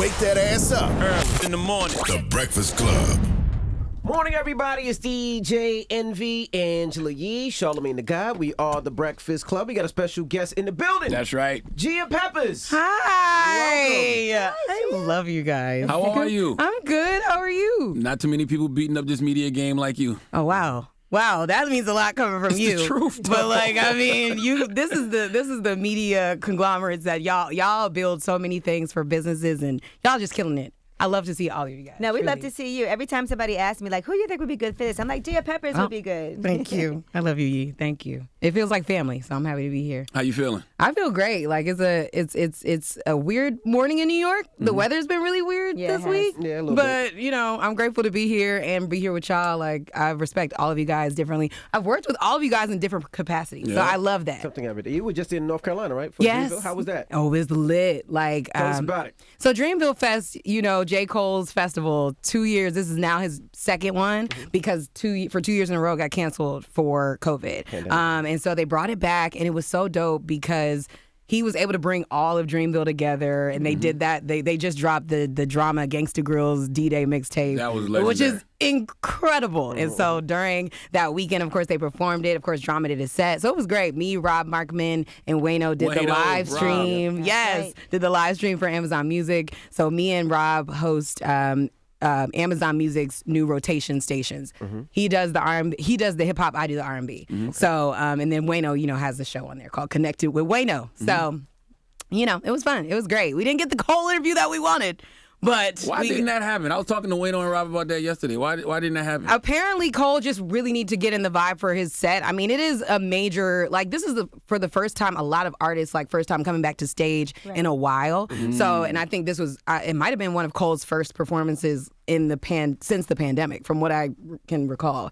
Wake that ass up. Early in the morning. The Breakfast Club. Morning, everybody. It's DJ Envy, Angela Yee, Charlamagne the God. We are the Breakfast Club. We got a special guest in the building. That's right. Gia Peppers. Hi. Welcome. I love you guys. How are you? I'm good. How are you? Not too many people beating up this media game like you. Oh, wow. Wow, that means a lot coming from It's you. the truth, But though. like, I mean, this is the media conglomerates that y'all build so many things for businesses, and y'all just killing it. I love to see all of you guys. No, we love truly. to see you. Every time somebody asks me, like, who you think would be good for this? I'm like, Gia Peppers would be good. Thank you. I love you, Yee. Thank you. It feels like family, so I'm happy to be here. How you feeling? I feel great. Like it's a weird morning in New York. The weather's been really weird Yeah, it this has. week. Yeah, a little but you know, I'm grateful to be here and be here with y'all. Like I respect all of you guys differently. I've worked with all of you guys in different capacities, so Yeah. I love that. Something every day. You were just in North Carolina, right? For Yes. Dreamville? How was that? Oh, it's lit. Like Tell us about it. So Dreamville Fest, you know, J. Cole's festival, 2 years. This is now his second one because for 2 years in a row got canceled for COVID. And so they brought it back, and it was so dope because he was able to bring all of Dreamville together, and they did that. They just dropped the drama Gangsta Grill's D-Day mixtape, That was which legendary. is incredible. And so during that weekend, of course, they performed it. Of course, Drama did his set. So it was great. Me, Rob Markman, and Wayno did the Wayno, live Rob. stream. Yes, right. did the live stream for Amazon Music. So me and Rob host Amazon Music's new rotation stations. He does the R&B, he does the hip hop, I do the R&B. So and then Wayno, you know, has a show on there called Connected with Wayno. So, you know, it was fun. It was great. We didn't get the whole interview that we wanted, but Why didn't that happen? I was talking to Wayno and Rob about that yesterday. Why didn't that happen? Apparently, Cole just really need to get in the vibe for his set. I mean, it is a major, like, this is for the first time, a lot of artists, like, first time coming back to stage in a while. So, and I think this was, it might have been one of Cole's first performances in the since the pandemic, from what I can recall.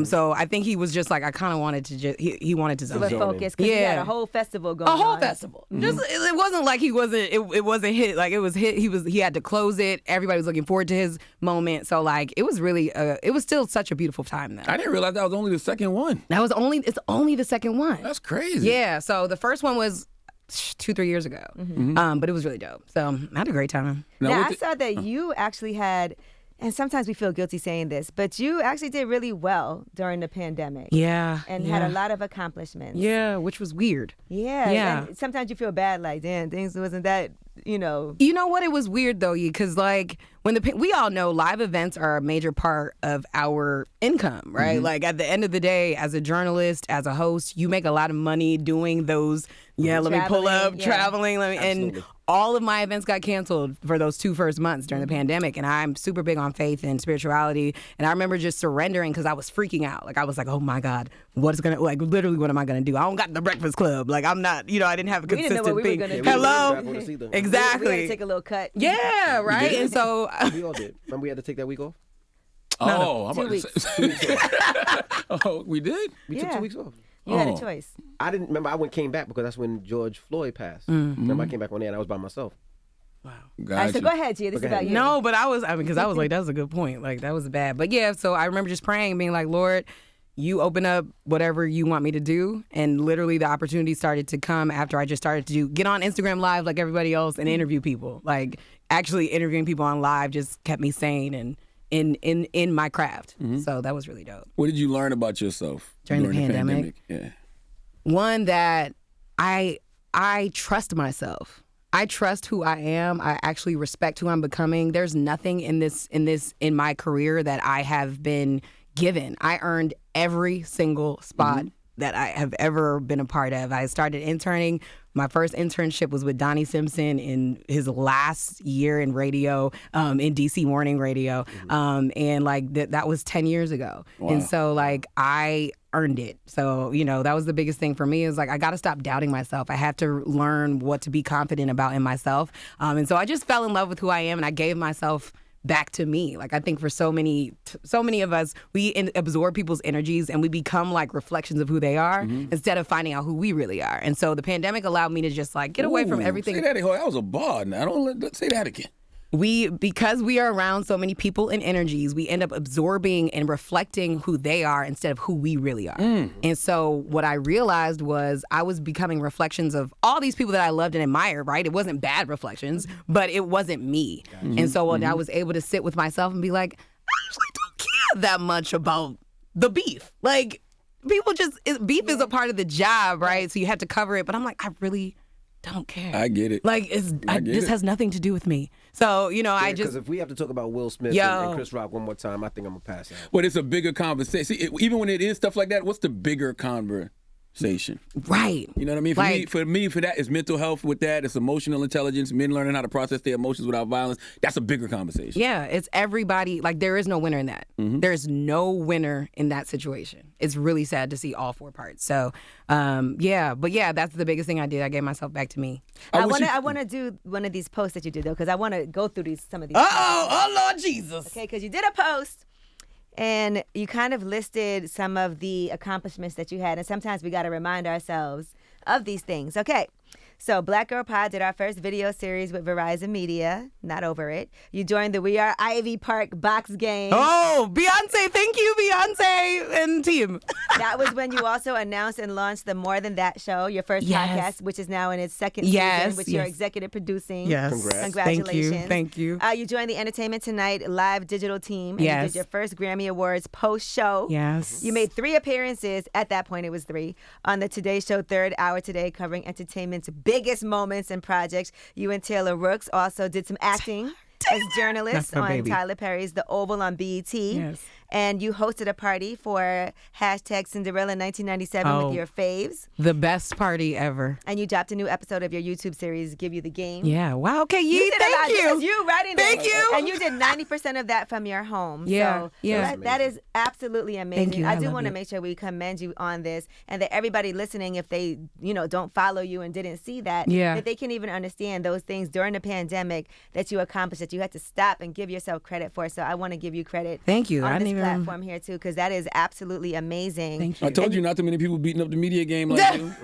So I think he was just like, I kind of wanted to just, he wanted to To zone in. focus, because he had Yeah. a whole festival going A on. whole festival. Just it wasn't like it wasn't hit. Like it was hit. He had to close it. Everybody was looking forward to his moment. So like it was really it was still such a beautiful time though. I didn't realize that was only the second one. It's only the second one. That's crazy. Yeah. So the first one was 2-3 years ago. But it was really dope. So I had a great time. Now, what I saw that you actually had, and sometimes we feel guilty saying this, but you actually did really well during the pandemic. Yeah. And had a lot of accomplishments. Yeah, which was weird. Yeah. Yeah. And sometimes you feel bad, like, damn, things wasn't that, you know. You know what? It was weird though, because like when we all know live events are a major part of our income, right? Like at the end of the day, as a journalist, as a host, you make a lot of money doing those. Yeah, let me pull up, Traveling, yeah. traveling, and Absolutely. all of my events got canceled for those 2 first months during the pandemic. And I'm super big on faith and spirituality. And I remember just surrendering because I was freaking out. Like I was like, oh my God, literally what am I gonna do? I don't got the Breakfast Club. Like I'm not, I didn't have a We didn't know consistent what we were thing. gonna do. Hello. We didn't either. Exactly. We had to take a little cut. Yeah, right. And so We all did. Remember we had to take that week off? Oh, I'm 2 about to say. Oh, we did? We took Yeah. 2 weeks off. You had Oh. a choice. I didn't remember. I came back because that's when George Floyd passed. Remember I came back on there and I was by myself. All right, so Gotcha. go ahead, Gia. This is Go ahead. about you. no, but I was like, that was a good point. Like that was bad. But yeah, so I remember just praying and being like, Lord, you open up whatever you want me to do. And literally the opportunity started to come after I just started to get on Instagram Live like everybody else and interview people. Like actually interviewing people on live just kept me sane and in my craft. So that was really dope. What did you learn about yourself During the pandemic? Yeah. One, that I trust myself. I trust who I am. I actually respect who I'm becoming. There's nothing in my career that I have been given. I earned every single spot that I have ever been a part of. I started interning. My first internship was with Donnie Simpson in his last year in radio, in DC morning radio. And like that was 10 years ago. And so like I earned it. So, that was the biggest thing for me is like, I got to stop doubting myself. I have to learn what to be confident about in myself. And so I just fell in love with who I am and I gave myself back to me. Like I think for so many of us, we absorb people's energies and we become like reflections of who they are instead of finding out who we really are. And so the pandemic allowed me to just like get away from everything. Say that, that was a bar. Now, don't say that again. because we are around so many people and energies, we end up absorbing and reflecting who they are instead of who we really are. And so what I realized was I was becoming reflections of all these people that I loved and admired, right? It wasn't bad reflections, but it wasn't me. And so when I was able to sit with myself and be like, I actually don't care that much about the beef. Like, people beef is a part of the job, right? So you have to cover it. But I'm like, I really don't care. I get it. Like, this has nothing to do with me. So, I just... Because if we have to talk about Will Smith and Chris Rock one more time, I think I'm going to pass out. But it's a bigger conversation. See, even when it is stuff like that, what's the bigger conversation? Right. You know what I mean? For me, that is mental health with that. It's emotional intelligence, men learning how to process their emotions without violence. That's a bigger conversation. Yeah, it's everybody. Like, there is no winner in that. There's no winner in that situation. It's really sad to see all four parts. So, that's the biggest thing I did. I gave myself back to me. I want to do one of these posts that you did, though, because I want to go through some of these. Oh, Lord Jesus. Okay, because you did a post. And you kind of listed some of the accomplishments that you had. And sometimes we got to remind ourselves of these things. Okay. So Black Girl Pod did our first video series with Verizon Media. Not over it. You joined the We Are Ivy Park box game. Oh, Beyonce. Thank you, Beyonce and team. That was when you also announced and launched the More Than That show, your first podcast, which is now in its second season, which you're executive producing. Yes. Congrats. Congratulations. Thank you. You joined the Entertainment Tonight live digital team. And you did your first Grammy Awards post-show. Yes. You made 3 appearances. At that point, it was 3. On the Today Show Third Hour Today, covering entertainment's biggest moments and projects. You and Taylor Rooks also did some acting as journalists on Tyler Perry's The Oval on BET. Yes. And you hosted a party for #Cinderella 1997 with your faves. The best party ever. And you dropped a new episode of your YouTube series, Give You the Game. Yeah. Wow. Okay. You did thank a lot. you. It was you writing this. Thank you. And you did 90% of that from your home. Yeah. So that is absolutely amazing. Thank you. I do want to make sure we commend you on this, and that everybody listening, if they, don't follow you and didn't see that, that they can even understand those things during the pandemic that you accomplished, that you had to stop and give yourself credit for. So I want to give you credit. Thank you. On this platform here too, because that is absolutely amazing. Thank you. I told you not too many people beating up the media game like you.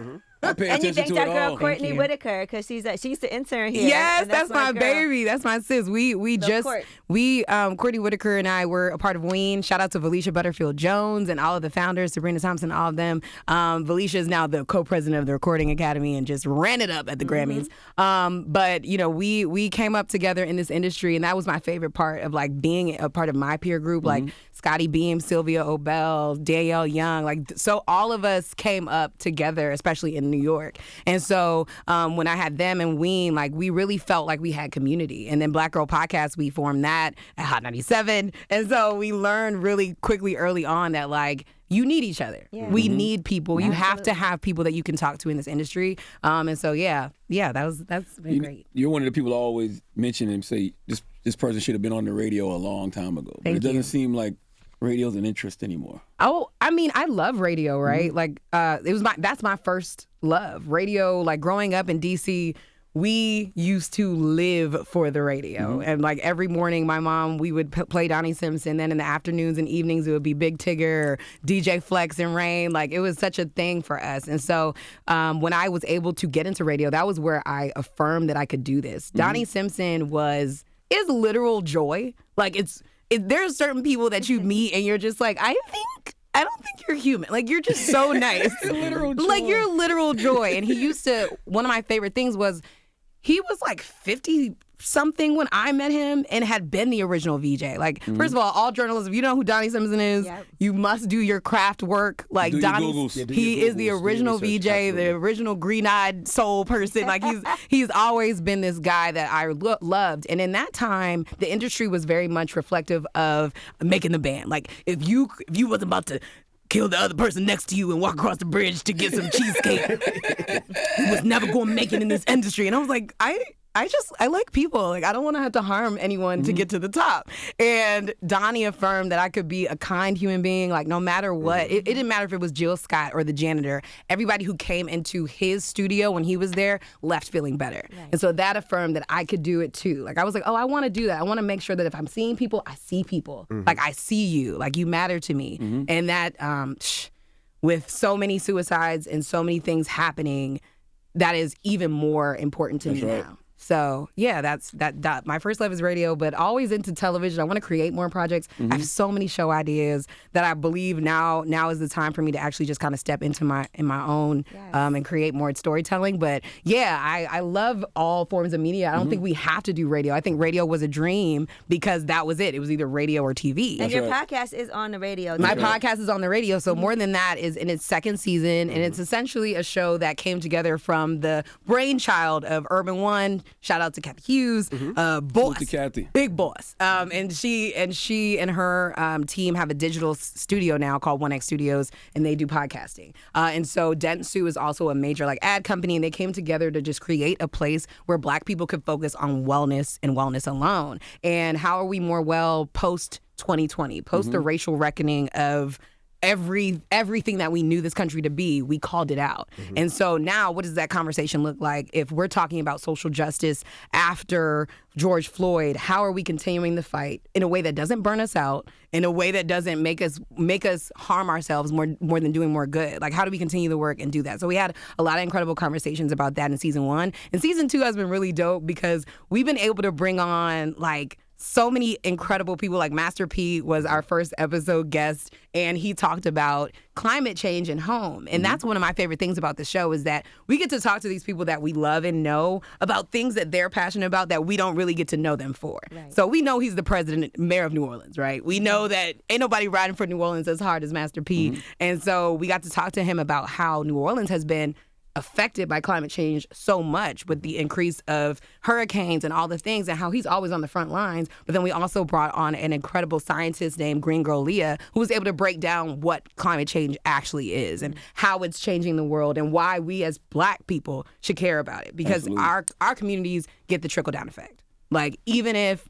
I pay And you attention thanked to our it girl all. Courtney Whitaker, because she used to intern here. Yes, and that's my girl. baby. That's my sis. Courtney Whitaker and I were a part of Ween. Shout out to Valicia Butterfield Jones and all of the founders, Sabrina Thompson, all of them. Valicia is now the co-president of the Recording Academy and just ran it up at the Grammys. But we came up together in this industry, and that was my favorite part of like being a part of my peer group, like Scotty Beam, Sylvia Obell, Danielle Young, so all of us came up together, especially in New York. And so when I had them and Ween, we really felt like we had community. And then Black Girl Podcast, we formed that at Hot 97. And so we learned really quickly early on that you need each other. Yeah. We need people. You have to have people that you can talk to in this industry. And so that's been great. You're one of the people I always mention and say this person should have been on the radio a long time ago. But it doesn't seem like radio's an interest anymore. Oh, I mean, I love radio, right? That's my first love. Radio, growing up in DC, we used to live for the radio. And every morning, my mom, we would play Donnie Simpson. Then in the afternoons and evenings, it would be Big Tigger or DJ Flex and Rain. It was such a thing for us. And so when I was able to get into radio, that was where I affirmed that I could do this. Donnie Simpson is literal joy. There's certain people that you meet and you're just I don't think you're human. You're just so nice. Literal joy. You're literal joy. And one of my favorite things was he was 50 something when I met him and had been the original VJ. First of all journalists, if you know who Donnie Simpson is, you must do your craft work. Donnie, he is the original VJ, the original green-eyed soul person. He's always been this guy that I loved. And in that time, the industry was very much reflective of making the band. If you wasn't about to kill the other person next to you and walk across the bridge to get some cheesecake, you was never going to make it in this industry. And I was I like people. I don't want to have to harm anyone to get to the top. And Donnie affirmed that I could be a kind human being, no matter what. It didn't matter if it was Jill Scott or the janitor. Everybody who came into his studio when he was there left feeling better. Right. And so that affirmed that I could do it too. I was I want to do that. I want to make sure that if I'm seeing people, I see people. I see you. You matter to me. And that with so many suicides and so many things happening, that is even more important to me now. So yeah, that's that. My first love is radio, but always into television. I want to create more projects. I have so many show ideas that I believe now is the time for me to actually just kind of step into my own and create more storytelling. But yeah, I love all forms of media. I don't think we have to do radio. I think radio was a dream because that was it. It was either radio or TV. And your podcast is on the radio. My podcast is on the radio. So more than that is in its second season, and it's essentially a show that came together from the brainchild of Urban One. Shout out to Kathy Hughes, boss, Kathy. big boss. And she and her team have a digital studio now called 1X Studios, and they do podcasting. And so Dentsu is also a major ad company, and they came together to just create a place where Black people could focus on wellness and wellness alone. And how are we more well post 2020, post the racial reckoning of everything that we knew this country to be, we called it out. And so now what does that conversation look like if we're talking about social justice after George Floyd? How are we continuing the fight in a way that doesn't burn us out, in a way that doesn't make us harm ourselves more than doing more good? How do we continue the work and do that? So we had a lot of incredible conversations about that in season 1. And season 2 has been really dope because we've been able to bring on so many incredible people. Master P was our first episode guest, and he talked about climate change and home. And that's one of my favorite things about the show is that we get to talk to these people that we love and know about things that they're passionate about that we don't really get to know them for. Right. So we know he's the mayor of New Orleans, right? We know that ain't nobody riding for New Orleans as hard as Master P. And so we got to talk to him about how New Orleans has been affected by climate change so much with the increase of hurricanes and all the things, and how he's always on the front lines. But then we also brought on an incredible scientist named Greene, who was able to break down what climate change actually is and how it's changing the world and why we as Black people should care about it. Because our communities get the trickle-down effect. Even if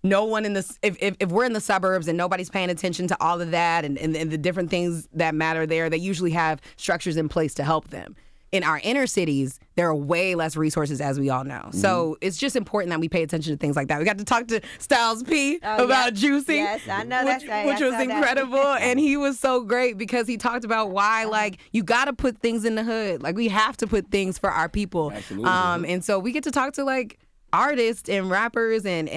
no one if we're in the suburbs and nobody's paying attention to all of that and the different things that matter there, they usually have structures in place to help them. In our inner cities, there are way less resources, as we all know. So it's just important that we pay attention to things like that. We got to talk to Styles P about Juicy. Yes, I know that's right. Which was incredible. And he was so great because he talked about why, you got to put things in the hood. We have to put things for our people. Absolutely. And so we get to talk to, artists and rappers and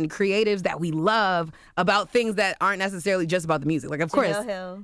creatives that we love about things that aren't necessarily just about the music. Of course,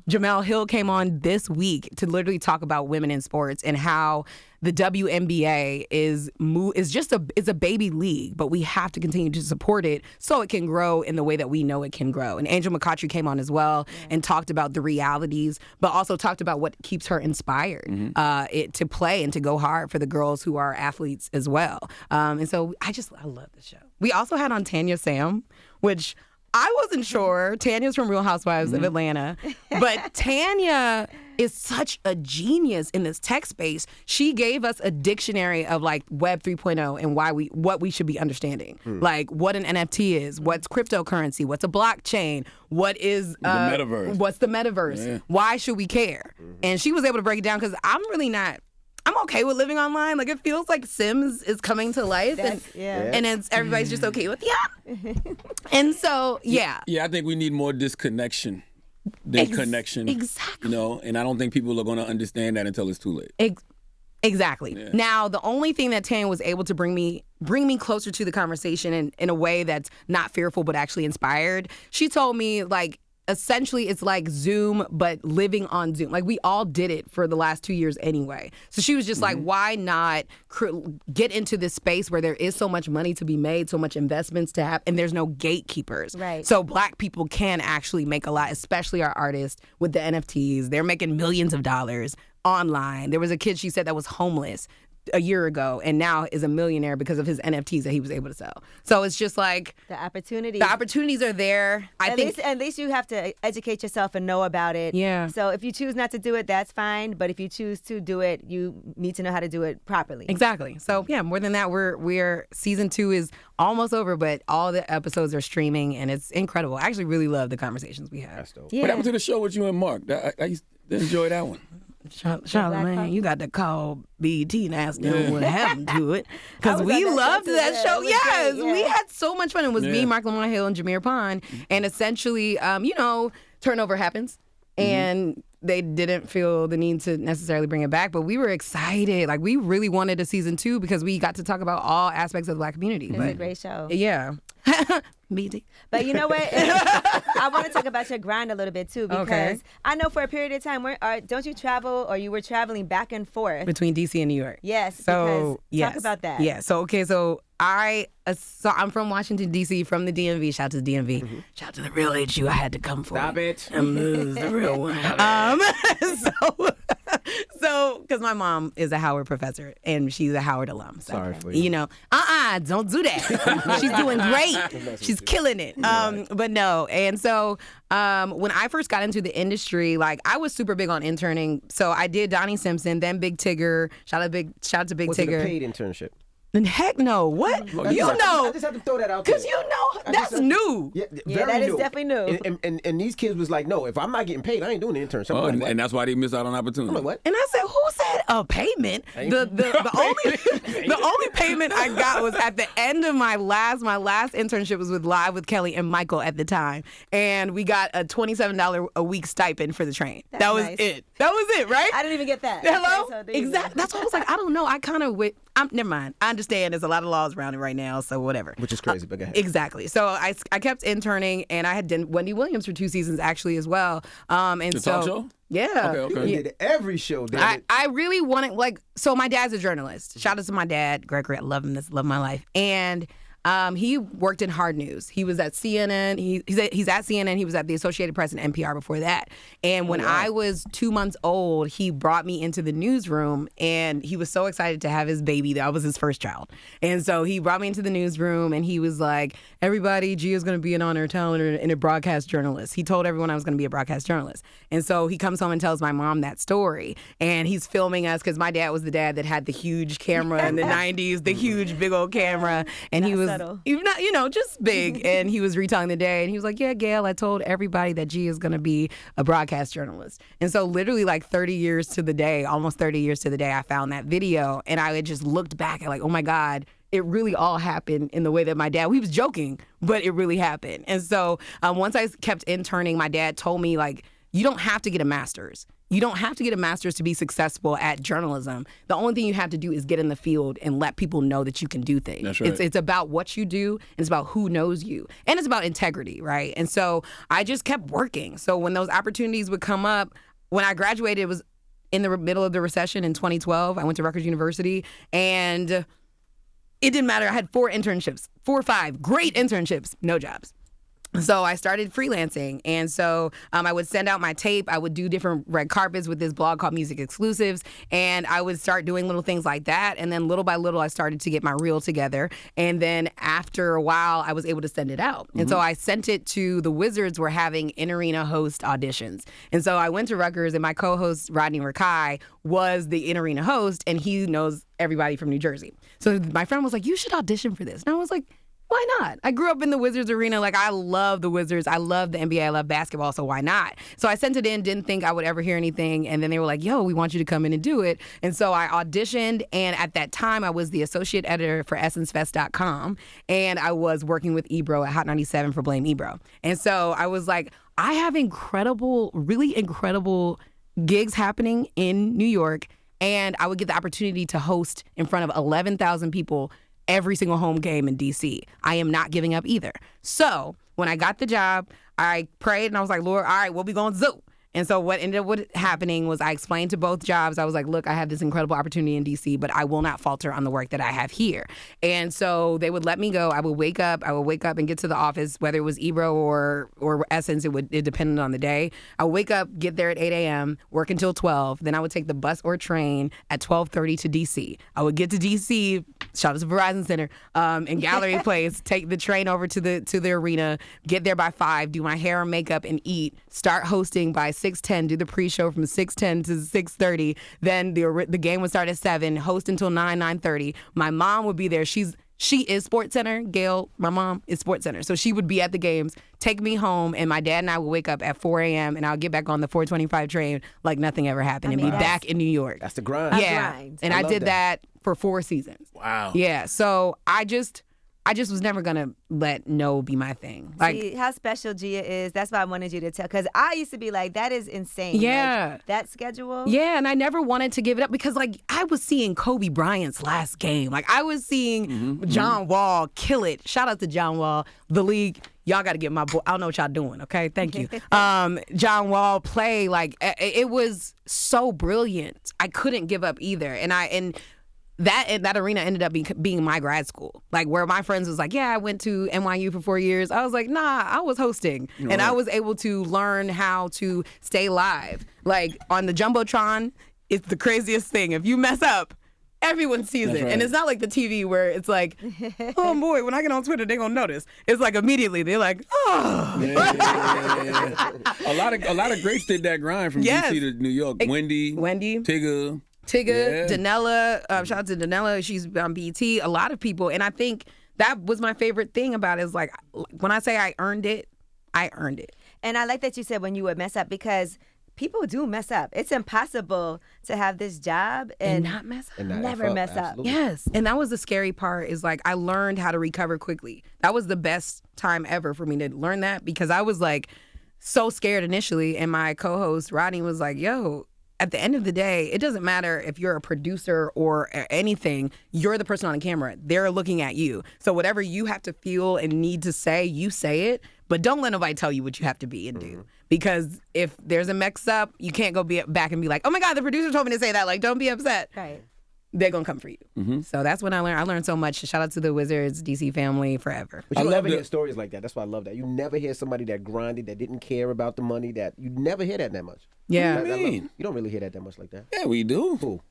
Jamel Hill came on this week to literally talk about women in sports and how the WNBA is a baby league, but we have to continue to support it so it can grow in the way that we know it can grow. And Angel McCoughtry came on as well and talked about the realities, but also talked about what keeps her inspired to play and to go hard for the girls who are athletes as well. And so I love the show. We also had on Tanya Sam, which I wasn't sure. Tanya's from Real Housewives of Atlanta, but Tanya is such a genius in this tech space. She gave us a dictionary of Web 3.0 and what we should be understanding. What an NFT is, what's cryptocurrency, what's a blockchain, what is the metaverse. What's the metaverse? Yeah. Why should we care? And she was able to break it down because I'm okay with living online. It feels like Sims is coming to life, and it's everybody's just okay with and so yeah, I think we need more disconnection than connection. Exactly. And I don't think people are going to understand that until it's too late. Exactly. Yeah. Now, the only thing that Tanya was able to bring me closer to the conversation in a way that's not fearful but actually inspired. She told me essentially it's like Zoom, but living on Zoom. We all did it for the last 2 years anyway. So she was just why not get into this space where there is so much money to be made, so much investments to have, and there's no gatekeepers. Right. So Black people can actually make a lot, especially our artists with the NFTs. They're making millions of dollars online. There was a kid, she said, that was homeless a year ago and now is a millionaire because of his NFTs that he was able to sell. So it's just the opportunities are there. At least you have to educate yourself and know about it. Yeah. So if you choose not to do it, that's fine. But if you choose to do it, you need to know how to do it properly. Exactly. So yeah, more than that, we're season 2 is almost over, but all the episodes are streaming and it's incredible. I actually really love the conversations we have. That's dope. Yeah. What happened to the show with you and Mark? I used to enjoy that one. Charlamagne, you got to call BET and ask them what happened to it. Because we loved that show. Yes, we had so much fun. It was me, Mark Lamont Hill, and Jameer Pond. And essentially, turnover happens. And they didn't feel the need to necessarily bring it back, but we were excited. Like, we really wanted a season 2 because we got to talk about all aspects of the Black community. It's a great show. Yeah. BD. But you know what? I want to talk about your grind a little bit too, because I know for a period of time, don't you travel, or you were traveling back and forth between DC and New York? Yes. So talk about that. Yeah. So I'm from Washington D.C. from the DMV. Shout out to the DMV. Mm-hmm. Shout out to the real HU. I had to come for. Stop it. The real one. So because my mom is a Howard professor and she's a Howard alum. So, sorry for you. You know, don't do that. She's doing great. She's killing it. But no. And so when I first got into the industry, like, I was super big on interning. So I did Donnie Simpson, then Big Tigger. Shout out to Big Was Tigger. Was it a paid internship? Heck no. What? I just have to throw that out there. Because that's new. Yeah, that is definitely new. And these kids was like, no, if I'm not getting paid, I ain't doing the internship. And that's why they miss out on opportunity. I'm like, what? And I said, who said a payment? The only payment I got was at the end of my last internship was with Live with Kelly and Michael at the time. And we got a $27 a week stipend for the train. That was nice. it. That was it, right? I didn't even get that. Hello? Okay, so Exactly. That's why I was like, I don't know. I kind of never mind. I understand there's a lot of laws around it right now, so whatever. Which is crazy, but go ahead. Exactly. So I kept interning, and I had done Wendy Williams for 2 seasons actually as well. The talk show? Yeah. Okay. You did every show, damn it. I really wanted, so my dad's a journalist. Shout out to my dad, Gregory. I love him. Love my life. And he worked in hard news. He was at CNN. He's at CNN. He was at the Associated Press and NPR before that. And when I was 2 months old, he brought me into the newsroom, and he was so excited to have his baby. That was his first child. And so he brought me into the newsroom, and he was like, everybody, Gia's going to be an on-air talent and a broadcast journalist. He told everyone I was going to be a broadcast journalist. And so he comes home and tells my mom that story. And he's filming us because my dad was the dad that had the huge camera in the 90s, the huge big old camera. And he was, just big. And he was retelling the day. And he was like, yeah, Gail, I told everybody that Gia is going to be a broadcast journalist. And so literally like 30 years to the day, almost 30 years to the day, I found that video. And I had just looked back at like, oh my God, it really all happened in the way that my dad, he was joking, but it really happened. And so once I kept interning, my dad told me, like, you don't have to get a master's. You don't have to get a master's to be successful at journalism. The only thing you have to do is get in the field and let people know that you can do things. That's right. It's about what you do, and it's about who knows you. And it's about integrity, right? And so I just kept working. So when those opportunities would come up, when I graduated, it was in the middle of the recession in 2012. I went to Rutgers University, and it didn't matter. I had 4 internships, 4 or 5 great internships, no jobs. So I started freelancing, and so I would send out my tape. I would do different red carpets with this blog called Music Exclusives, and I would start doing little things like that. And then little by little, I started to get my reel together. And then after a while, I was able to send it out. And so I sent it to the Wizards were having in-arena host auditions. And so I went to Rutgers, and my co-host, Rodney Rakai, was the in-arena host, and he knows everybody from New Jersey. So my friend was like, you should audition for this. And I was like, why not? I grew up in the Wizards arena. Like, I love the Wizards. I love the NBA. I love basketball. So why not? So I sent it in, didn't think I would ever hear anything. And then they were like, yo, we want you to come in and do it. And so I auditioned. And at that time, I was the associate editor for EssenceFest.com. And I was working with Ebro at Hot 97 for Blame Ebro. And so I was like, I have really incredible gigs happening in New York. And I would get the opportunity to host in front of 11,000 people every single home game in D.C. I am not giving up either. So when I got the job, I prayed and I was like, Lord, all right, what we going to do? And so what ended up happening was I explained to both jobs, I was like, look, I have this incredible opportunity in D.C., but I will not falter on the work that I have here. And so they would let me go. I would wake up and get to the office, whether it was Ebro or Essence, it depended on the day. I would wake up, get there at 8 a.m., work until 12. Then I would take the bus or train at 12:30 to D.C. I would get to D.C., shout out to Verizon Center, in Gallery Place, take the train over to the arena, get there by 5, do my hair and makeup and eat, start hosting by 6:10, do the pre-show from 6:10 to 6:30. Then the game would start at 7, host until 9:30. My mom would be there. She is Sports Center. Gail, my mom, is Sports Center. So she would be at the games, take me home, and my dad and I would wake up at 4 a.m. and I'll get back on the 425 train like nothing ever happened and be back in New York. That's the grind. Yeah. And I did that for 4 seasons. Wow. Yeah. So I I just was never gonna let no be my thing. Like, see how special Gia is. That's why I wanted you to tell, because I used to be like, that is insane. Yeah. Like, that schedule. Yeah, and I never wanted to give it up because, like, I was seeing Kobe Bryant's last game. Like, I was seeing John Wall kill it. Shout out to John Wall, the league. Y'all got to get my boy. I don't know what y'all doing, okay? Thank you. John Wall play, like, it was so brilliant. I couldn't give up either. And that arena ended up being my grad school. Like, where my friends was like, yeah, I went to NYU for 4 years. I was like, nah, I was hosting. And I was able to learn how to stay live. Like, on the Jumbotron, it's the craziest thing. If you mess up, everyone sees it. Right. And it's not like the TV where it's like, oh boy, when I get on Twitter, they're going to notice. It's like immediately, they're like, oh. Yeah. A lot of greats did that grind from DC to New York. Wendy. Tigger, Danella, shout out to Danella. She's on BT. A lot of people. And I think that was my favorite thing about it is, like, when I say I earned it, I earned it. And I like that you said when you would mess up, because people do mess up. It's impossible to have this job and not mess up. Never mess up. Yes. And that was the scary part is, like, I learned how to recover quickly. That was the best time ever for me to learn that, because I was, like, so scared initially. And my co-host, Rodney, was like, yo, at the end of the day, it doesn't matter if you're a producer or anything, you're the person on the camera. They're looking at you. So whatever you have to feel and need to say, you say it, but don't let nobody tell you what you have to be and do. Because if there's a mix up, you can't go back and be like, oh my God, the producer told me to say that. Like, don't be upset. Right. They're going to come for you. So that's when I learned. I learned so much. Shout out to the Wizards, DC family, forever. But you never hear stories like that. That's why I love that. You never hear somebody that grinded, that didn't care about the money, that you never hear that much. Yeah. What do you mean? You don't really hear that much like that. Yeah, we do. Who?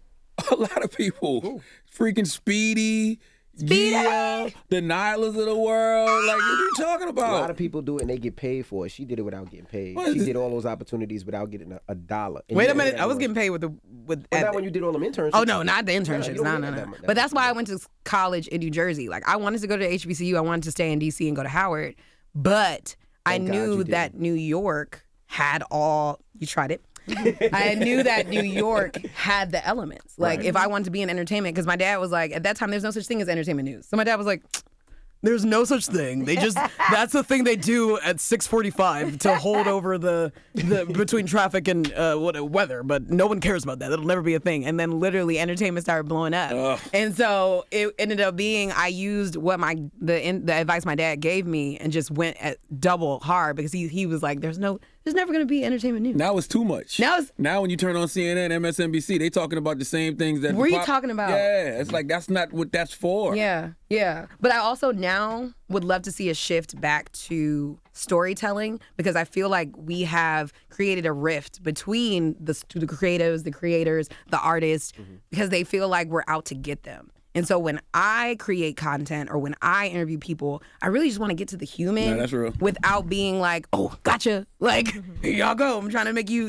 A lot of people. Who? Freaking Speedy. Yeah, the Nylas of the world. Like, what are you talking about? A lot of people do it and they get paid for it. She did it without getting paid. She did all those opportunities without getting a dollar. And wait a minute, I was getting paid with. Not when you did all them internships. Oh no, not the internships. No. But that's why I went to college in New Jersey. Like, I wanted to go to HBCU. I wanted to stay in DC and go to Howard, but I knew that New York had all. You tried it. I knew that New York had the elements. Like, if I wanted to be in entertainment, because my dad was like, at that time, there's no such thing as entertainment news. So my dad was like, there's no such thing. They just, that's the thing they do at 6:45 to hold over the between traffic and weather. But no one cares about that. It'll never be a thing. And then literally entertainment started blowing up. Ugh. And so it ended up being, I used what the advice my dad gave me and just went at double hard, because he was like, there's never going to be entertainment news. Now it's too much. Now when you turn on CNN, MSNBC, they talking about the same things that. What are you talking about? Yeah, it's like that's not what that's for. Yeah. But I also now would love to see a shift back to storytelling, because I feel like we have created a rift between the creatives, the creators, the artists, because they feel like we're out to get them. And so when I create content or when I interview people, I really just want to get to the human without being like, oh, gotcha. Like, here y'all go. I'm trying to make you,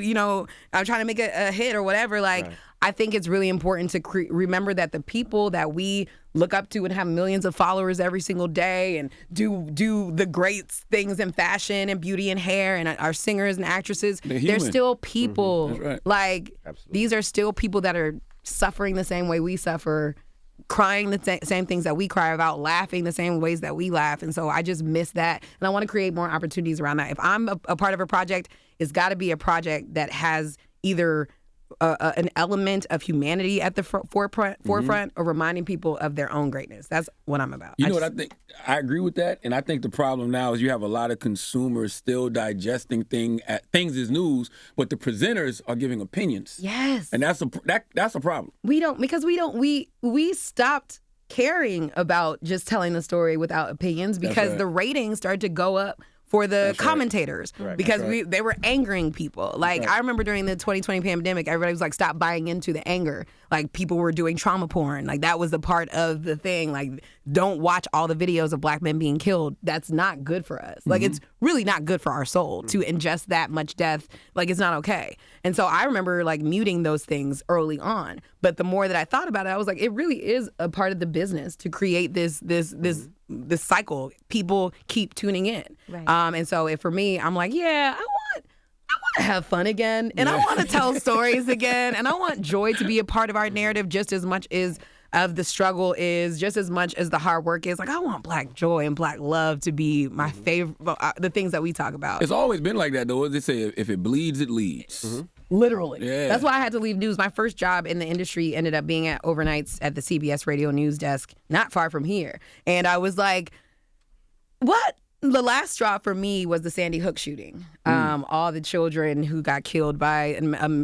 I'm trying to make a hit or whatever. Like, I think it's really important to remember that the people that we look up to and have millions of followers every single day and do the great things in fashion and beauty and hair and our singers and actresses, they're still people. That's right. Like, these are still people that are suffering the same way we suffer, crying the same things that we cry about, laughing the same ways that we laugh. And so I just miss that. And I want to create more opportunities around that. If I'm a part of a project, it's got to be a project that has either an element of humanity at the forefront or reminding people of their own greatness. That's what I'm about. You know what I think? I agree with that. And I think the problem now is you have a lot of consumers still digesting things as news, but the presenters are giving opinions. Yes. And that's a problem. We stopped caring about just telling the story without opinions, because the ratings started to go up for the commentators, because they were angering people. Like, I remember during the 2020 pandemic, everybody was like, stop buying into the anger. Like, people were doing trauma porn. Like, that was the part of the thing. Like, don't watch all the videos of black men being killed. That's not good for us. Like, it's really not good for our soul to ingest that much death. Like, it's not okay. And so I remember, like, muting those things early on. But the more that I thought about it, I was like, it really is a part of the business to create this cycle. People keep tuning in. Right. And so for me, I'm like, I want to have fun again, and I want to tell stories again, and I want joy to be a part of our narrative just as much as of the struggle is just as much as the hard work is. Like, I want Black joy and Black love to be my favorite, the things that we talk about. It's always been like that, though. As they say, if it bleeds, it leads. Literally. Yeah. That's why I had to leave news. My first job in the industry ended up being at overnights at the CBS radio news desk, not far from here. And I was like, what? The last straw for me was the Sandy Hook shooting. All the children who got killed by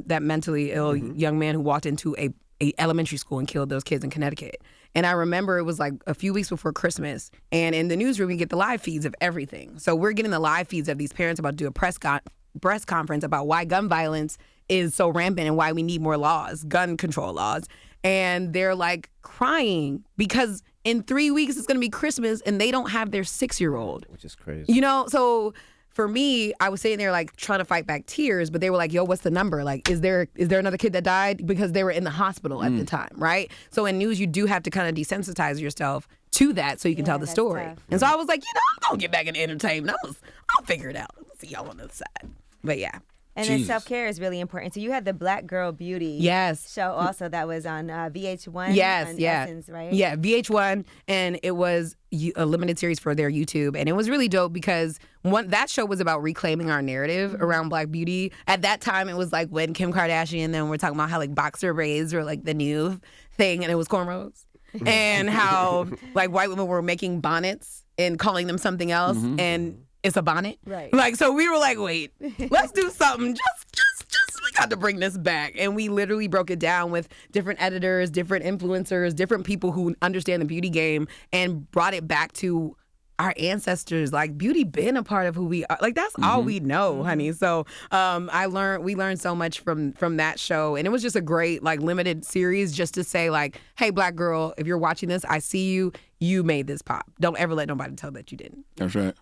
that mentally ill young man who walked into a elementary school and killed those kids in Connecticut. And I remember it was like a few weeks before Christmas. And in the newsroom, we get the live feeds of everything. So we're getting the live feeds of these parents about to do a press conference about why gun violence is so rampant and why we need more laws, gun control laws. And they're like crying because in 3 weeks it's going to be Christmas and they don't have their 6-year-old. Which is crazy. You know, so for me, I was sitting there like trying to fight back tears, but they were like, yo, what's the number? Like, is there another kid that died? Because they were in the hospital at the time, right? So in news, you do have to kind of desensitize yourself to that so you can tell the that's story. tough. And so I was like, I'm going to get back into entertainment. I'll figure it out. See y'all on the other side. But yeah. And then Jesus. self-care is really important. So you had the Black Girl Beauty Yes. show also that was on VH1. Yes, on yeah. Essence, right? Yeah, VH1, and it was a limited series for their YouTube. And it was really dope because that show was about reclaiming our narrative around Black beauty. At that time, it was like when Kim Kardashian, then we're talking about how like boxer braids were like the new thing, and it was cornrows. And how like white women were making bonnets and calling them something else, and it's a bonnet. Right. Like, so we were like, wait, let's do something. Just, we got to bring this back. And we literally broke it down with different editors, different influencers, different people who understand the beauty game and brought it back to our ancestors. Like, beauty been a part of who we are. Like, that's all we know, honey. So we learned so much from that show. And it was just a great, like, limited series just to say, like, hey, Black girl, if you're watching this, I see you. You made this pop. Don't ever let nobody tell that you didn't. That's right.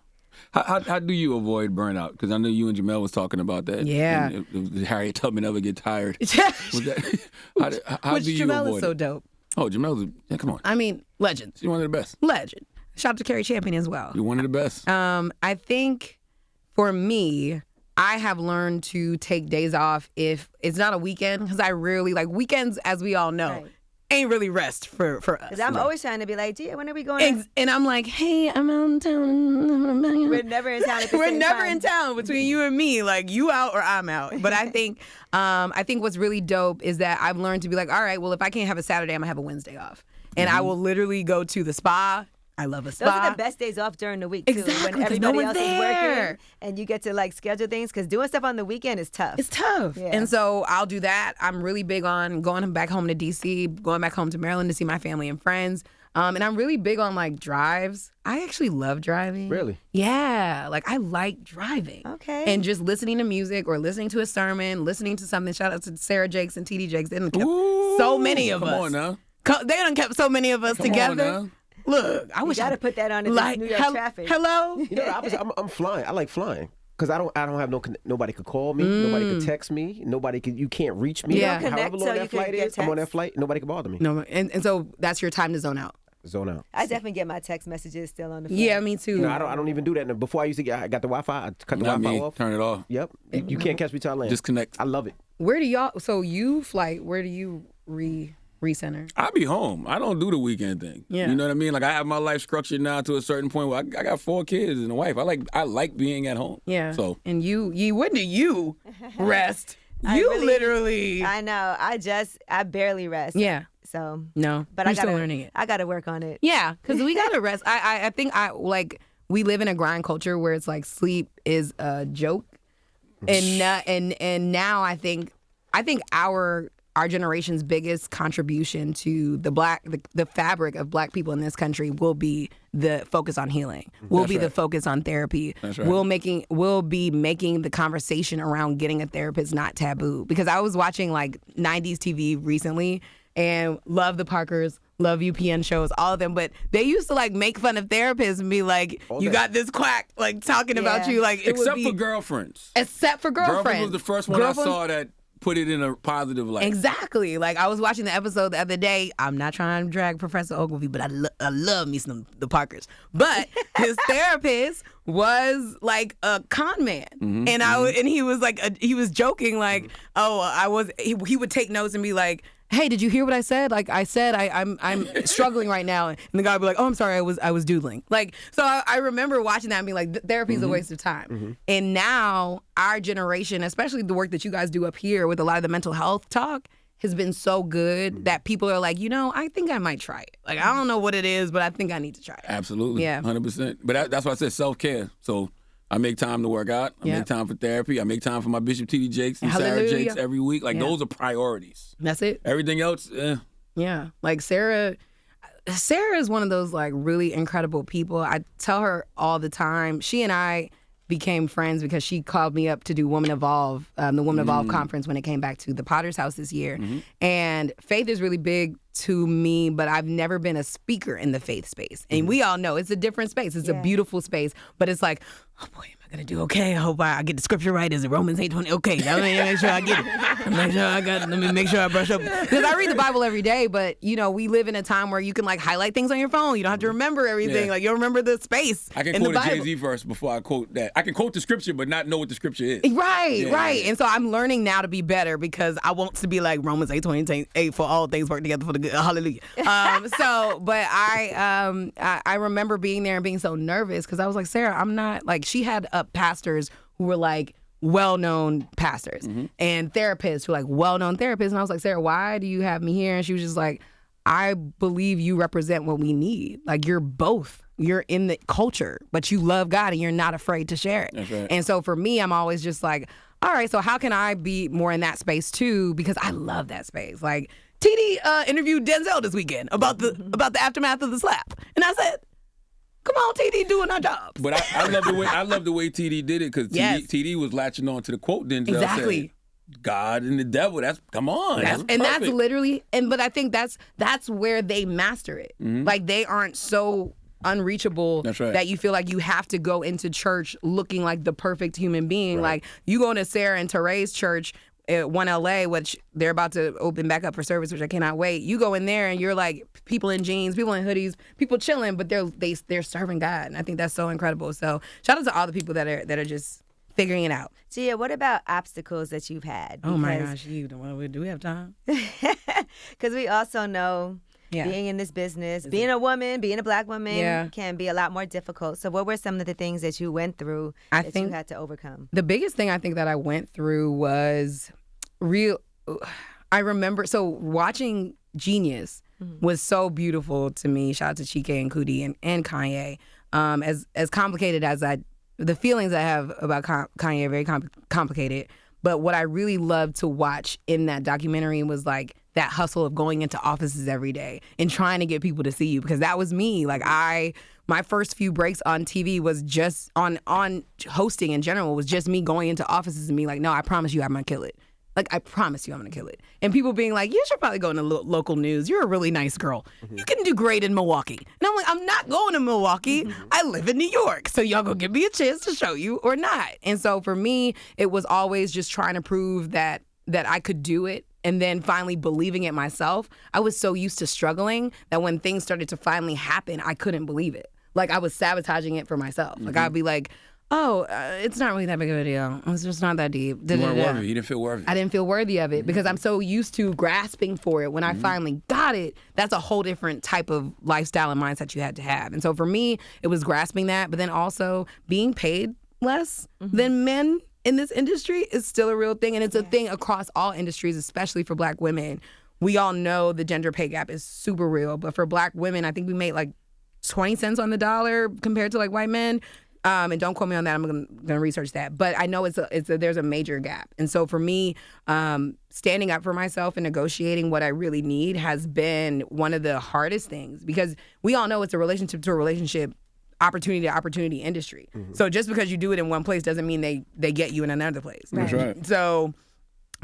How do you avoid burnout? Because I know you and Jamel was talking about that. Yeah. And did Harriet Tubman ever get tired? Was that, how Which do you Jamel avoid is so it? dope. Oh, Jamel's come on. I mean, legend. She's one of the best. Legend. Shout out to Carrie Champion as well. You're one of the best. I think for me, I have learned to take days off if it's not a weekend, because I rarely, like, weekends, as we all know, Right. ain't really rest for us. Because I'm always trying to be like, gee, when are we going? And I'm like, hey, I'm out in town. We're never in town at the We're same never time. in town between you and me. Like, you out or I'm out. But I think what's really dope is that I've learned to be like, all right, well, if I can't have a Saturday, I'm going to have a Wednesday off. And I will literally go to the spa. I love a spa. Those are the best days off during the week, too. Exactly, When 'cause no everybody one's else is there. working and you get to, like, schedule things. Because doing stuff on the weekend is tough. It's tough. Yeah. And so I'll do that. I'm really big on going back home to D.C., going back home to Maryland to see my family and friends. And I'm really big on, like, drives. I actually love driving. Really? Yeah. Like, I like driving. Okay. And just listening to music or listening to a sermon, listening to something. Shout out to Sarah Jakes and TD Jakes. They done kept so many of us. Come on now. They done kept so many of us Come on together. now. Look, I wish You got to I put that on in like New York traffic. Hello. You know, the opposite. I'm flying. I like flying because I don't have nobody could call me, nobody could text me, you can't reach me. Yeah. You don't connect However long so you that can flight get is, I'm on that text? flight. Nobody can bother me. No, and so that's your time to zone out. Zone out. I definitely get my text messages still on the phone. Yeah, me too. No, I don't even do that. Before I used to I got the Wi-Fi. I cut the Not Wi-Fi me. off. Turn it off. Yep. You can't catch me till I land. Disconnect. I love it. Where do y'all? So you flight? Where do you recenter? I be home. I don't do the weekend thing. Yeah. You know what I mean? Like, I have my life structured now to a certain point where I got 4 kids and a wife. I like being at home. Yeah. So and when do you rest? Literally. I know. I barely rest. Yeah. So. No. But you're I gotta still learning it. I got to work on it. Yeah, because we gotta rest. I think we live in a grind culture where it's like sleep is a joke, and now I think our generation's biggest contribution to the fabric of Black people in this country will be the focus on healing. Will be the focus on therapy. That's right. We'll be making the conversation around getting a therapist not taboo. Because I was watching like 90s TV recently and love the Parkers, love UPN shows, all of them. But they used to like make fun of therapists and be like, All you day. got this quack like talking about you. Like it would except be, for girlfriends. except for girlfriends. Girlfriends was the first one Girlfriends- I saw that put it in a positive light. Exactly. Like I was watching the episode the other day. I'm not trying to drag Professor Ogilvy, but I love me some the Parkers. But his therapist was like a con man, and he was like he was joking like, he would take notes and be like, hey, did you hear what I said? Like I said, I'm struggling right now. And the guy would be like, oh, I'm sorry, I was doodling. Like, so I remember watching that and being like, therapy is a waste of time. And now our generation, especially the work that you guys do up here with a lot of the mental health talk, has been so good that people are like, I think I might try it. Like, I don't know what it is, but I think I need to try it. Absolutely. Yeah. 100%. But that's why I said self-care. So I make time to work out. I make time for therapy. I make time for my Bishop T.D. Jakes and Sarah Jakes every week. Like, those are priorities. That's it. Everything else, Yeah. Like, Sarah is one of those, like, really incredible people. I tell her all the time. She and I became friends because she called me up to do Woman Evolve, the Woman Evolve conference when it came back to the Potter's House this year. And faith is really big to me, but I've never been a speaker in the faith space. And we all know it's a different space. It's a beautiful space, but it's like, oh boy, am I gonna do okay? I hope I get the scripture right. Is it Romans 8:20? Okay, let me make sure I get it. Let me make sure I brush up. Because I read the Bible every day, but we live in a time where you can like highlight things on your phone. You don't have to remember everything. Like, you don't remember the space. I can quote a Jay-Z verse before I quote that. I can quote the scripture, but not know what the scripture is. Right. And so I'm learning now to be better because I want to be like Romans 8:28 for all things work together for the good. Hallelujah. But I remember being there and being so nervous because I was like, Sarah, I'm not like, she had pastors who were like well-known pastors and therapists who were like well-known therapists. And I was like, Sarah, why do you have me here? And she was just like, I believe you represent what we need. Like, you're both. You're in the culture, but you love God and you're not afraid to share it. That's right. And so for me, I'm always just like, all right, so how can I be more in that space too? Because I love that space. Like, TD interviewed Denzel this weekend about the aftermath of the slap. And I said, come on, TD, doing our jobs. But I love the way TD did it because TD was latching on to the quote Denzel said. God and the devil. Come on. That's literally, but I think that's where they master it. Like, they aren't so unreachable that you feel like you have to go into church looking like the perfect human being. Right. Like, you go into Sarah and Teray's church at 1LA, which they're about to open back up for service, which I cannot wait. You go in there and you're like people in jeans, people in hoodies, people chilling, but they're serving God, and I think that's so incredible. So shout out to all the people that are just figuring it out. Gia, what about obstacles that you've had? Oh my gosh, do we have time? Because we also know being in this business, being a woman, being a Black woman can be a lot more difficult. So what were some of the things that you went through that you had to overcome? The biggest thing I think that I went through was I remember, so watching Genius was so beautiful to me. Shout out to Chike and Cudi and Kanye. As complicated as the feelings I have about Kanye are very complicated. But what I really loved to watch in that documentary was like that hustle of going into offices every day and trying to get people to see you, because that was me. Like, my first few breaks on TV was just on hosting in general was just me going into offices and being like, no, I promise you I'm gonna kill it. Like, I promise you I'm gonna kill it. And people being like, you should probably go into local news. You're a really nice girl. You can do great in Milwaukee. And I'm like, I'm not going to Milwaukee. I live in New York. So y'all gonna give me a chance to show you or not. And so for me, it was always just trying to prove that I could do it. And then finally believing it myself. I was so used to struggling that when things started to finally happen, I couldn't believe it. Like, I was sabotaging it for myself. Like, I'd be like, oh, it's not really that big of a deal. It's just not that deep. You weren't worthy. You didn't feel worthy. I didn't feel worthy of it because I'm so used to grasping for it. When I finally got it, that's a whole different type of lifestyle and mindset you had to have. And so for me, it was grasping that, but then also being paid less than men in this industry is still a real thing. And it's a thing across all industries, especially for Black women. We all know the gender pay gap is super real, but for Black women, I think we make like 20 cents on the dollar compared to like white men. And don't quote me on that. I'm gonna research that. But I know there's a major gap. And so for me, standing up for myself and negotiating what I really need has been one of the hardest things, because we all know it's a relationship to a relationship, opportunity to opportunity industry. So just because you do it in one place doesn't mean they get you in another place. That's right. So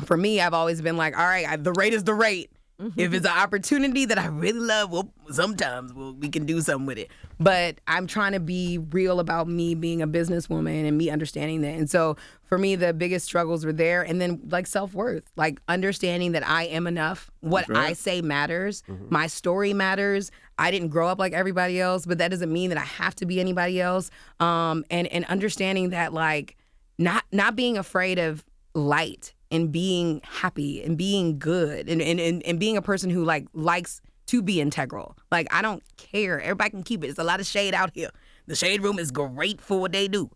for me, I've always been like, all right, the rate is the rate. If it's an opportunity that I really love, sometimes we can do something with it. But I'm trying to be real about me being a businesswoman and me understanding that. And so for me, the biggest struggles were there. And then like self-worth, like understanding that I am enough. What I say matters. My story matters. I didn't grow up like everybody else, but that doesn't mean that I have to be anybody else. And understanding that like not being afraid of light in being happy and being good and being a person who likes to be integral. Like, I don't care. Everybody can keep it. It's a lot of shade out here. The shade room is great for what they do.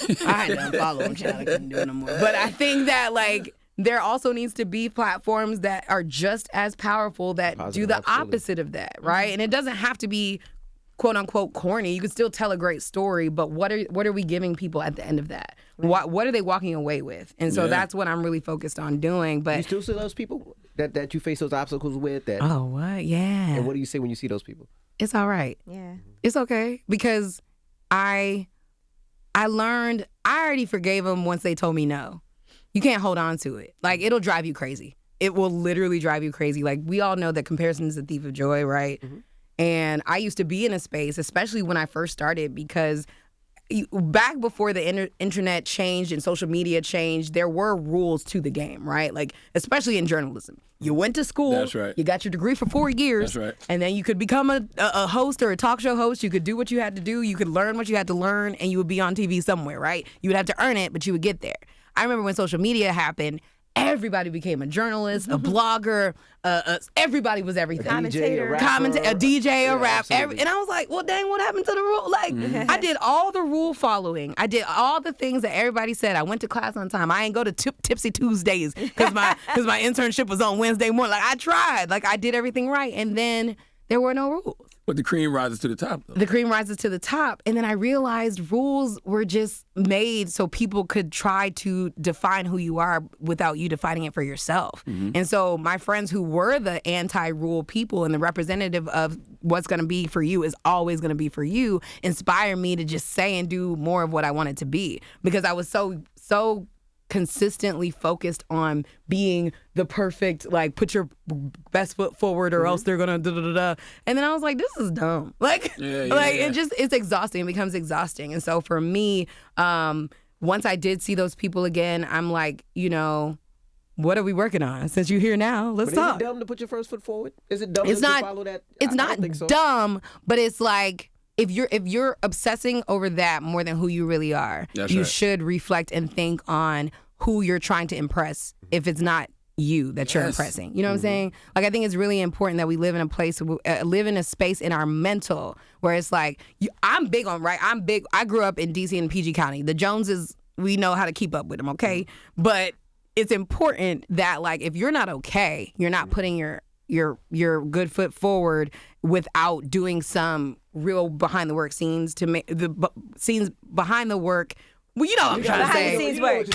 I had to unfollow them, child. I couldn't do it no more. But I think that, like, there also needs to be platforms that are just as powerful that do the opposite of that, right? And it doesn't have to be quote unquote corny. You can still tell a great story, but what are we giving people at the end of that? What are they walking away with? And so that's what I'm really focused on doing. But you still see those people that you face those obstacles with? Oh, what? Yeah. And what do you say when you see those people? It's all right. Yeah. It's okay, because I learned, I already forgave them once they told me no. You can't hold on to it. Like, it'll drive you crazy. It will literally drive you crazy. Like, we all know that comparison is the thief of joy, right? Mm-hmm. And I used to be in a space, especially when I first started, because back before the internet changed and social media changed, there were rules to the game, right? Like, especially in journalism. You went to school. That's right. You got your degree for 4 years. That's right. And then you could become a host or a talk show host. You could do what you had to do. You could learn what you had to learn, and you would be on TV somewhere, right? You would have to earn it, but you would get there. I remember when social media happened, everybody became a journalist, a blogger, everybody was everything. Commentator, a DJ, a rap. absolutely. And I was like, well, dang, what happened to the rule? Like, I did all the rule following. I did all the things that everybody said. I went to class on time. I ain't go to Tipsy Tuesdays because my internship was on Wednesday morning. Like, I tried. Like, I did everything right. And then there were no rules. But the cream rises to the top, though. The cream rises to the top. And then I realized rules were just made so people could try to define who you are without you defining it for yourself. Mm-hmm. And so my friends who were the anti-rule people and the representative of what's going to be for you is always going to be for you inspired me to just say and do more of what I wanted to be, because I was so consistently focused on being the perfect, like, put your best foot forward or else they're gonna da-da-da-da. And then I was like, this is dumb. It's exhausting. It becomes exhausting. And so for me, once I did see those people again, I'm like, what are we working on? Since you're here now, let's talk. Is it dumb to put your first foot forward? Is it dumb to follow that? It's not dumb, but it's like, if you're obsessing over that more than who you really are, you should reflect and think on who you're trying to impress if it's not you that you're impressing. You know what I'm saying? Like, I think it's really important that we live in a place, live in a space in our mental where it's like, I'm big on, right? I grew up in D.C. and PG County. The Joneses, we know how to keep up with them, okay? But it's important that, like, if you're not okay, you're not putting your good foot forward without doing some real behind the work scenes to make the scenes behind the work. Well, you know what I'm trying to say. Scenes work.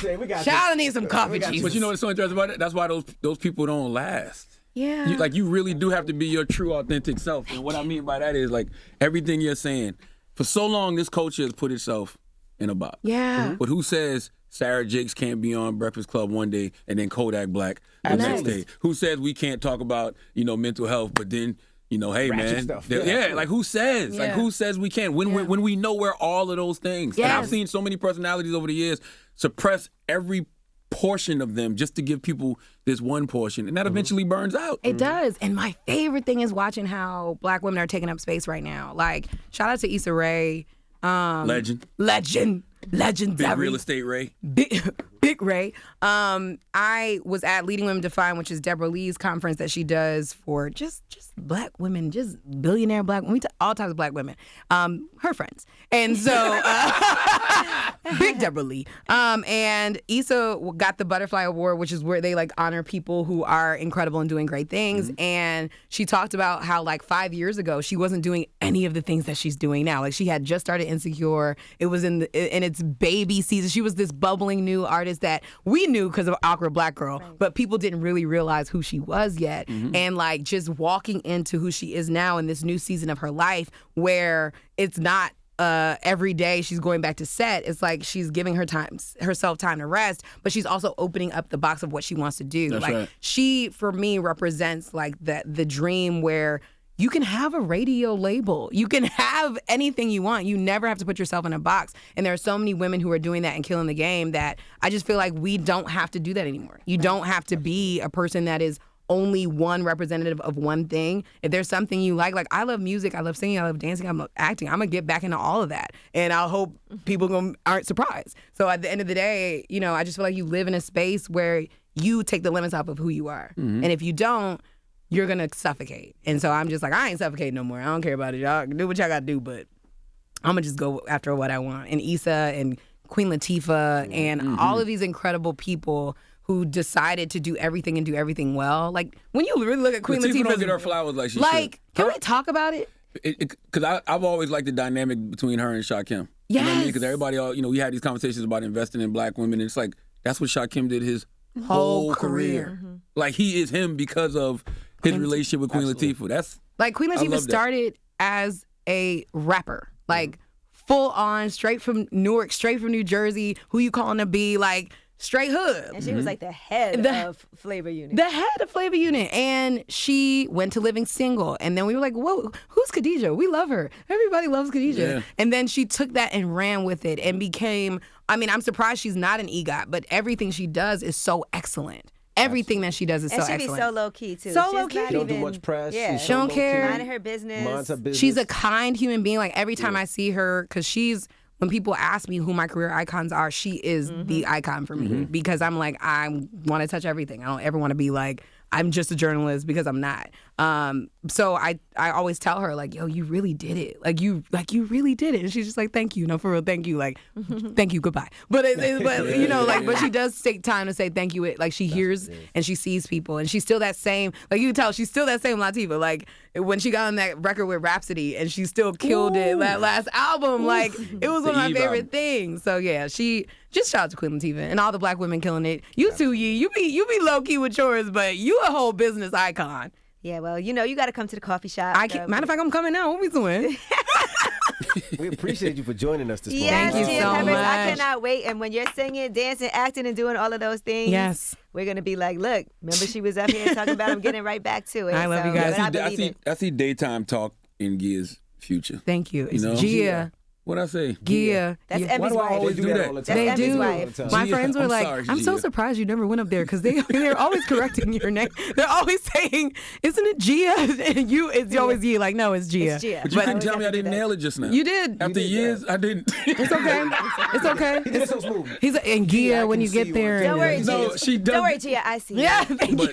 Child needs some coffee cheese. But you know what's so interesting about it? That's why those people don't last. Yeah. You really do have to be your true, authentic self. And what I mean by that is, like, everything you're saying. For so long, this culture has put itself in a box. Yeah. But who says Sarah Jakes can't be on Breakfast Club one day and then Kodak Black the next day? Who says we can't talk about, mental health, but then, hey, man. Stuff. Like, who says? Yeah. Like, who says we can't? When we know we're all of those things. Yes. And I've seen so many personalities over the years suppress every portion of them just to give people this one portion, and that eventually burns out. It does. And my favorite thing is watching how Black women are taking up space right now. Like, shout out to Issa Rae. Legend. Legendary. Big real estate Ray. Big Ray. I was at Leading Women Define, which is Deborah Lee's conference that she does for just Black women, just billionaire Black women, all types of Black women, her friends. And so, big Deborah Lee. And Issa got the Butterfly Award, which is where they, like, honor people who are incredible and doing great things. Mm-hmm. And she talked about how, like, 5 years ago, she wasn't doing any of the things that she's doing now. Like, she had just started Insecure. It was in its baby season. She was this bubbling new artist that we knew because of Awkward Black Girl, but people didn't really realize who she was yet. Mm-hmm. And, like, just walking into who she is now in this new season of her life, where it's not every day she's going back to set. It's like she's giving herself time to rest, but she's also opening up the box of what she wants to do. That's like right. She, for me, represents, like, the dream where you can have a radio label. You can have anything you want. You never have to put yourself in a box. And there are so many women who are doing that and killing the game that I just feel like we don't have to do that anymore. You don't have to be a person that is only one representative of one thing. If there's something you like I love music, I love singing, I love dancing, I love acting. I'm going to get back into all of that. And I hope people aren't surprised. So at the end of the day, I just feel like you live in a space where you take the limits off of who you are. Mm-hmm. And if you don't, you're going to suffocate. And so I'm just like, I ain't suffocating no more. I don't care about it. Y'all do what y'all got to do, but I'm going to just go after what I want. And Issa and Queen Latifah and all of these incredible people who decided to do everything and do everything well. Like, when you really look at Queen Latifah don't Latifah's... get her flowers like she like, should. can we talk about it? Because I've always liked the dynamic between her and Shaquem. You know what I mean? Because everybody, we had these conversations about investing in black women, and it's like, that's what Shaquem did his whole career. Mm-hmm. Like, he is him because of his relationship with Queen Latifah. That's like, Queen I Latifah love that. started as a rapper, like full on, straight from Newark, straight from New Jersey. Who you calling to be? Like, straight hood. And she was like the head of Flavor Unit. The head of Flavor Unit. And she went to living single. And then we were like, whoa, who's Khadijah? We love her. Everybody loves Khadijah. Yeah. And then she took that and ran with it and became, I mean, I'm surprised she's not an EGOT, but everything she does is so excellent. Everything that she does is and so she excellent. be so low key too. So She's low-key. not She don't do even- much press. Yeah. She's She so don't low-key. care. Minding her business. Minds her business. She's a kind human being. Like, every time I see her, because when people ask me who my career icons are, she is the icon for me because I'm like, I want to touch everything. I don't ever want to be like, I'm just a journalist, because I'm not. So I always tell her, like, yo, you really did it. Like you really did it. And she's just like, thank you. No, for real, thank you. Like, thank you, goodbye. But but she does take time to say thank you. Like, she hears and she sees people, and she's still that same. Like, you can tell she's still that same Latifah. Like, when she got on that record with Rhapsody, and she still killed it. That last album, like, it was one of my Eve favorite album. things. So yeah, she just shout out to Queen Latifah and all the black women killing it. You too, Yee. You be low key with yours, but you a whole business icon. Yeah, well, you got to come to the coffee shop. I can't, matter of fact, I'm coming now. What we doing? We appreciate you for joining us this morning. Yes, Thank you Tia so Peppers, I much. cannot wait. And when you're singing, dancing, acting, and doing all of those things, Yes. we're gonna be like, look, remember she was up here talking about I'm getting right back to it. I love you So, guys. but I believe it. I see daytime talk in Gia's future. Thank you. It's know? Gia. What'd I say? Gia. That's Yeah. Emmy's Why do I wife. always They do that that? all the time. They That's Emmy's do. wife. My Gia, friends were I'm like, sorry, I'm so Gia. surprised you never went up there, because they're always correcting your name. They're always saying, isn't it Gia? And it's always you. Like, no, it's Gia. It's Gia. But you couldn't always tell have me to I do didn't that. nail it just now. You did. After years, I didn't. It's okay. It's okay. He did it so smooth. He's like, and Gia, I when can you see get you there. on Don't and- worry, No, Gia. she does. Don't worry, Gia. I see. you. Yeah, thank you.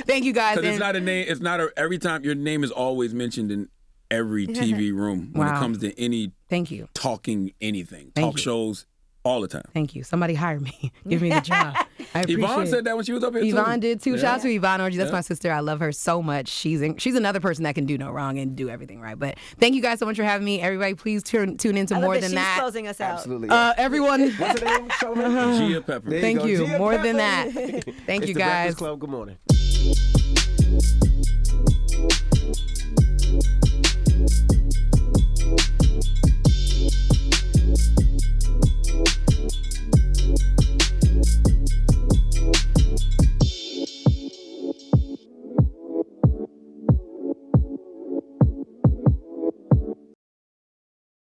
Thank you, guys. Because it's And- not a name. It's not a. Every time your name is always mentioned in every TV room when it Wow. comes to any Thank you. talking anything, Thank talk you. shows all the time. Thank you. Somebody hire me. Give me the job. I appreciate Yvonne it. said that when she was up here too. Yvonne did too. Yeah. Shout out to Yvonne Orgy. That's Yeah. my sister. I love her so much. She's another person that can do no wrong and do everything right. But thank you guys so much for having me. Everybody, please tune into I love more that than she's that. closing us out. Absolutely. Everyone, What's her name? Charlamagne? Gia Pepper. There thank go. you. Gia More than Pepper. that. Thank It's you the guys. Breakfast Club. Good morning.